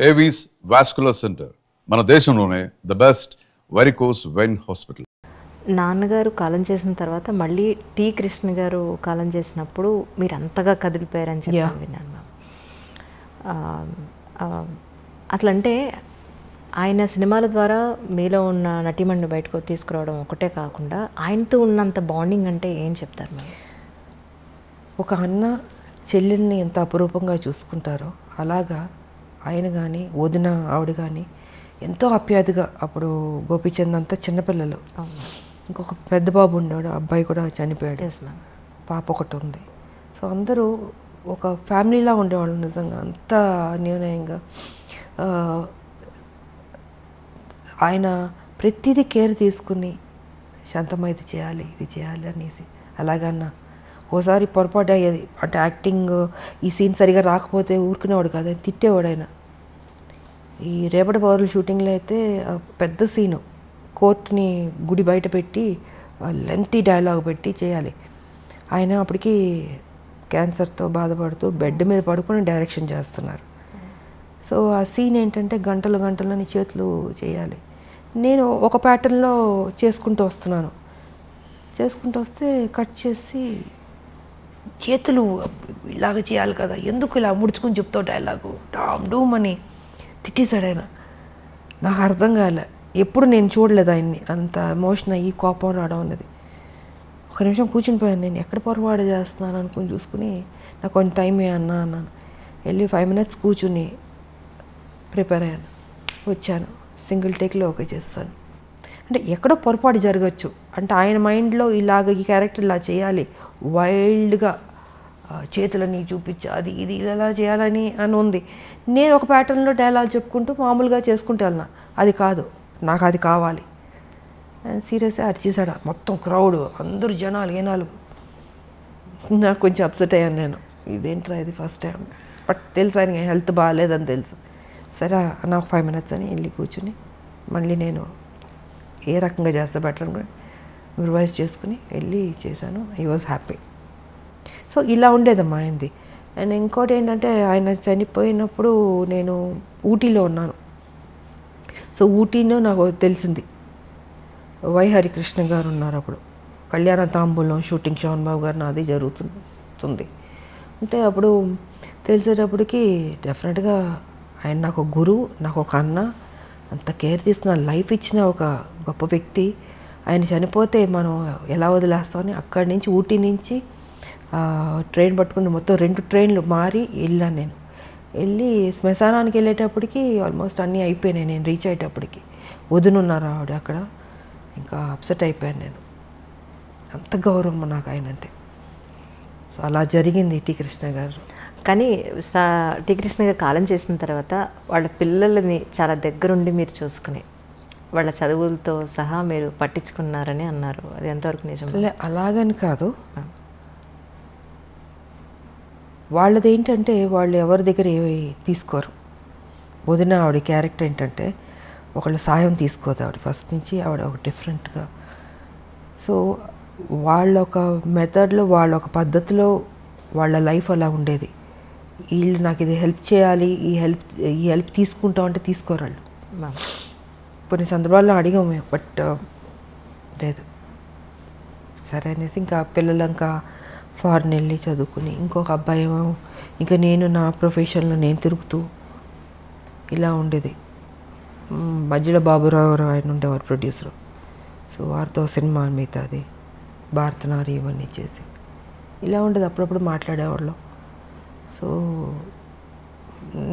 Avis vascular centre మన దేశంలోనే the best varicose vein hospital. నాన్నగారు కాలం చేసిన తర్వాత మళ్ళీ టి కృష్ణ గారు కాలం చేసినప్పుడు మీరు అంతగా కదిలిపోయారని చెప్పి విన్నాను మ్యామ్. అసలు అంటే ఆయన సినిమాల ద్వారా మీలో ఉన్న నటీమణిని బయటకు తీసుకురావడం ఒకటే కాకుండా ఆయనతో ఉన్నంత బాండింగ్ అంటే ఏం చెప్తారు మ్యామ్? ఒక అన్న చెల్లెల్ని ఎంత అపురూపంగా చూసుకుంటారో అలాగా ఆయన కానీ వదిన ఆవిడ కానీ ఎంతో ఆప్యాయతగా. అప్పుడు గోపీచంద్ అంతా చిన్నపిల్లలు, ఇంకొక పెద్ద బాబు ఉన్నాడు, అబ్బాయి కూడా చనిపోయాడు, పాప ఒకటి ఉంది. సో అందరూ ఒక ఫ్యామిలీలా ఉండేవాళ్ళు నిజంగా, అంత అన్యోన్యంగా. ఆయన ప్రతిదీ కేర్ తీసుకుని శాంతమ్మ ఇది చేయాలి ఇది చేయాలి అనేసి అలాగన్నా. ఓసారి పొరపాటు అయ్యేది, అంటే యాక్టింగ్ ఈ సీన్ సరిగా రాకపోతే ఊరుకునేవాడు కాదు, ఆయన తిట్టేవాడు. ఆయన ఈ రేపటి పౌరుల షూటింగ్లో అయితే పెద్ద సీను, కోర్టుని గుడి బయట పెట్టి లెంతీ డైలాగ్ పెట్టి చేయాలి. ఆయన అప్పటికి క్యాన్సర్తో బాధపడుతూ బెడ్ మీద పడుకొని డైరెక్షన్ చేస్తున్నారు. సో ఆ సీన్ ఏంటంటే గంటలు గంటలని చేతులు చేయాలి. నేను ఒక ప్యాటర్న్లో చేసుకుంటూ వస్తే కట్ చేసి చేతులు ఇలాగ చేయాలి కదా, ఎందుకు ఇలా ముడుచుకుని చెప్తావు డైలాగు డామ్ డూమ్ అని తిట్టేశాడు ఆయన. నాకు అర్థం కాలే, ఎప్పుడు నేను చూడలేదు ఆయన్ని అంత ఎమోషన్ అయ్యి కోపం రావడం అనేది. ఒక నిమిషం కూర్చుని పోయాను, నేను ఎక్కడ పొరపాటు చేస్తున్నాను అనుకుని చూసుకుని నాకు కొంచెం టైం అన్నాను. వెళ్ళి 5 minutes కూర్చుని ప్రిపేర్ అయ్యాను, వచ్చాను, సింగిల్ టేక్లో ఓకే చేస్తాను. అంటే ఎక్కడో పొరపాటు జరగచ్చు, అంటే ఆయన మైండ్లో ఇలాగ ఈ క్యారెక్టర్ ఇలా చేయాలి, వైల్డ్గా చేతులని చూపించి అది ఇది ఇలా చేయాలని అని ఉంది. నేను ఒక ప్యాటర్న్లో డైలాగ్ చెప్పుకుంటూ మామూలుగా చేసుకుంటూ వెళ్ళినా, అది కాదు, నాకు అది కావాలి. సీరియస్గా అరిచేసాడు మొత్తం క్రౌడ్, అందరూ జనాలు ఏనాలు. నాకు కొంచెం అప్సెట్ అయ్యాను నేను, ఇదేంట్రా ఇది ఫస్ట్ టైం. బట్ తెలుసు ఆయన హెల్త్ బాగాలేదని తెలుసు. సరే నాకు 5 minutes అని వెళ్ళి కూర్చుని మళ్ళీ నేను ఏ రకంగా చేస్తే బెటర్ అని రివైజ్ చేసుకుని వెళ్ళి చేశాను. I was happy. సో ఇలా ఉండేదమ్మా ఆయనది. అండ్ ఇంకోటి ఏంటంటే ఆయన చనిపోయినప్పుడు నేను ఊటీలో ఉన్నాను. సో ఊటీలో నాకు తెలిసింది వై హరికృష్ణ గారు ఉన్నారు. అప్పుడు కళ్యాణ తాంబూలం షూటింగ్ శోభన్ బాబు గారు నాది జరుగుతుంది. అంటే అప్పుడు తెలిసేటప్పటికి డెఫినెట్గా ఆయన నాకు గురువు, నాకు ఒక అన్న, అంత కేర్ తీసుకున్న లైఫ్ ఇచ్చిన ఒక గొప్ప వ్యక్తి. ఆయన చనిపోతే మనం ఎలా వదిలేస్తామని అక్కడి నుంచి ఊటీ నుంచి ట్రైన్ పట్టుకుని మొత్తం 2 ట్రైన్లు మారి వెళ్ళాను. నేను వెళ్ళి శ్మశానానికి వెళ్ళేటప్పటికి ఆల్మోస్ట్ అన్నీ అయిపోయినాయి. నేను రీచ్ అయ్యేటప్పటికి వదినున్నారు ఆవిడ అక్కడ. ఇంకా అప్సెట్ అయిపోయాను నేను, అంత గౌరవం నాకు ఆయన అంటే. సో అలా జరిగింది టి కృష్ణ గారు. కానీ టి కృష్ణ గారు కాలం చేసిన తర్వాత వాళ్ళ పిల్లలని చాలా దగ్గరుండి మీరు చూసుకుని వాళ్ళ చదువులతో సహా మీరు పట్టించుకున్నారని అన్నారు, అది ఎంతవరకు నిజం? అలాగని కాదు, వాళ్ళది ఏంటంటే వాళ్ళు ఎవరి దగ్గర ఏమి తీసుకోరు. వదిన ఆవిడ క్యారెక్టర్ ఏంటంటే ఒకళ్ళ సాయం తీసుకోదు ఆవిడ ఫస్ట్ నుంచి. ఆవిడ ఒక డిఫరెంట్గా, సో వాళ్ళ ఒక మెథడ్లో వాళ్ళ ఒక పద్ధతిలో వాళ్ళ లైఫ్ అలా ఉండేది. వీళ్ళు నాకు ఇది హెల్ప్ చేయాలి, ఈ హెల్ప్ తీసుకుంటాం అంటే తీసుకోరు వాళ్ళు. కొన్ని సందర్భాల్లో అడిగాము, బట్ లేదు. సరే అనేసి ఇంకా పిల్లలు ఇంకా ఫారెన్ వెళ్ళి చదువుకుని, ఇంకొక అబ్బాయి ఏమో ఇంకా నేను నా ప్రొఫెషన్లో నేను తిరుగుతూ ఇలా ఉండేది. మధ్యలో బాబురావు ఆయన ఉండేవారు ప్రొడ్యూసరు. సో వారితో సినిమా మిగతాది భారతనారి ఇవన్నీ చేసి ఇలా ఉండేది. అప్పుడప్పుడు మాట్లాడేవాళ్ళు. సో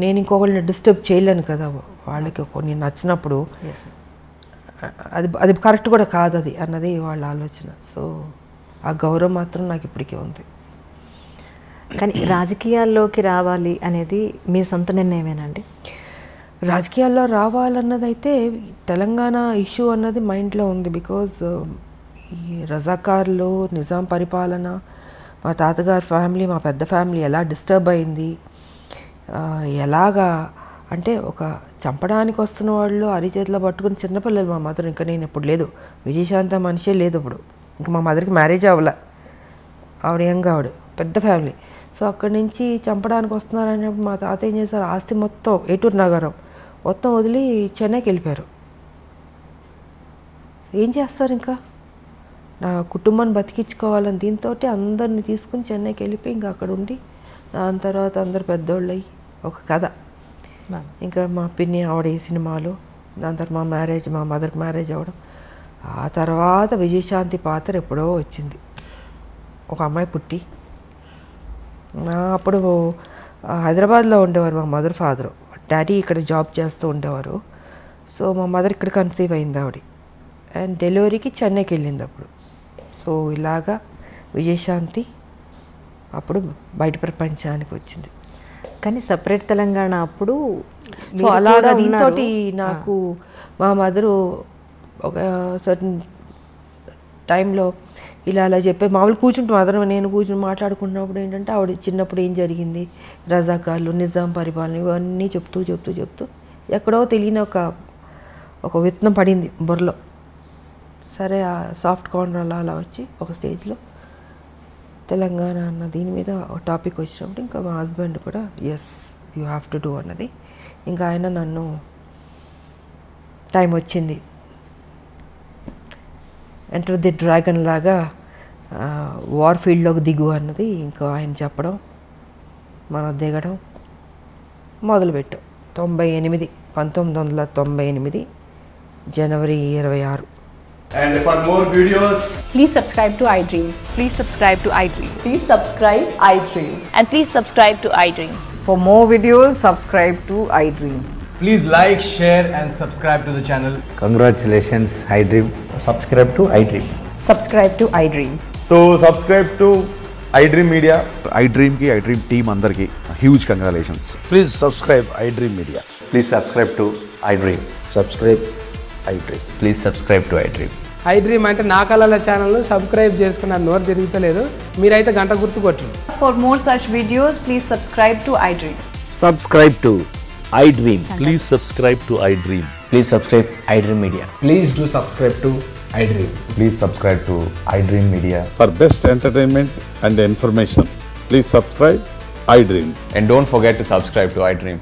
నేను ఇంకొకళ్ళని డిస్టర్బ్ చేయలేను కదా, వాళ్ళకి కొన్ని నచ్చినప్పుడు అది కరెక్ట్ కూడా కాదు అది అన్నది వాళ్ళ ఆలోచన. సో ఆ గౌరవం మాత్రం నాకు ఇప్పటికే ఉంది. కానీ రాజకీయాల్లోకి రావాలి అనేది మీ సొంత నిర్ణయమేనండి? రాజకీయాల్లో రావాలన్నది అయితే తెలంగాణ ఇష్యూ అన్నది మైండ్లో ఉంది. బికాజ్ ఈ రజాకార్లు, నిజాం పరిపాలన, మా తాతగారి ఫ్యామిలీ, మా పెద్ద ఫ్యామిలీ ఎలా డిస్టర్బ్ అయింది, ఎలాగా అంటే ఒక చంపడానికి వస్తున్న వాళ్ళు అరిచేతిలో పట్టుకుని చిన్నపిల్లలు. మా మదర్ ఇంకా నేను ఇప్పుడు లేదు, విజయశాంత మనిషే లేదు ఇప్పుడు, ఇంకా మా మదర్కి మ్యారేజ్ అవ్వలే, ఆవిడ యంగ్, ఆవిడ పెద్ద ఫ్యామిలీ. సో అక్కడి నుంచి చంపడానికి వస్తున్నారనేప్పుడు మా తాత ఏం చేశారు, ఆస్తి మొత్తం ఏటూరు నగరం మొత్తం వదిలి చెన్నైకి వెళ్ళిపోయారు. ఏం చేస్తారు ఇంకా, నా కుటుంబాన్ని బతికించుకోవాలని దీంతో అందరిని తీసుకుని చెన్నైకి వెళ్ళిపోయి ఇంకా అక్కడ ఉండి దాని తర్వాత అందరు పెద్దోళ్ళు అయ్యి ఒక కథ. ఇంకా మా పిన్ని ఆవిడ ఈ సినిమాలో, దాని తర్వాత మా మదర్కి మ్యారేజ్ అవ్వడం, ఆ తర్వాత విజయశాంతి పాత్ర ఎప్పుడో వచ్చింది. ఒక అమ్మాయి పుట్టి, అప్పుడు హైదరాబాద్లో ఉండేవారు మా మదర్ ఫాదరు, డాడీ ఇక్కడ జాబ్ చేస్తూ ఉండేవారు. సో మా మదర్ ఇక్కడ కన్సీవ్ అయింది ఆవిడ, అండ్ డెలివరీకి చెన్నైకి వెళ్ళింది అప్పుడు. సో ఇలాగా విజయశాంతి అప్పుడు బయట ప్రపంచానికి వచ్చింది. కానీ సపరేట్ తెలంగాణ అప్పుడు సో అలాగా దీంతో నాకు మా మదరు ఒక సర్టన్ టైంలో ఇలా అలా చెప్పే మామూలు కూర్చుంటాం మదర్ నేను కూర్చుని మాట్లాడుకున్నప్పుడు ఏంటంటే ఆవిడ చిన్నప్పుడు ఏం జరిగింది, రజాకార్లు, నిజాం పరిపాలన, ఇవన్నీ చెప్తూ ఎక్కడో తెలియని ఒక విత్తనం పడింది బుర్రలో. సరే ఆ సాఫ్ట్ కార్నర్ అలా వచ్చి ఒక స్టేజ్లో తెలంగాణ అన్న దీని మీద ఒక టాపిక్ వచ్చినప్పుడు ఇంకా మా హస్బెండ్ కూడా yes you have to do అన్నది. ఇంకా ఆయన నన్ను టైం వచ్చింది ఎంటర్ ది డ్రాగన్ లాగా వార్ ఫీల్డ్లోకి దిగు అన్నది ఇంకా ఆయన చెప్పడం, మనం దిగడం మొదలుపెట్టాం. 1998 జనవరి 26. And for more videos, Please subscribe to iDream. Please subscribe to iDream. Please subscribe iDream. And please subscribe to iDream. For more videos, subscribe to iDream. please like, share and subscribe to the channel. Congratulations, iDream. Subscribe to iDream. Subscribe to iDream. So subscribe to iDream Media. iDream team అందరికి huge congratulations. Please subscribe iDream Media. Please subscribe to iDream. Subscribe iDream. Please subscribe to iDream. iDream అంటే నా కళల ఛానల్ను subscribe చేసుకున్న నోరు తిరుగుతలేదు, మీరైతే గంట గుర్తు కొట్టండి. For more such videos, please subscribe to iDream. Subscribe to iDream. Please subscribe to iDream. Please subscribe iDream Media. Please do subscribe to iDream. Please subscribe to iDream Media. For best entertainment and information, please subscribe iDream. And don't forget to subscribe to iDream.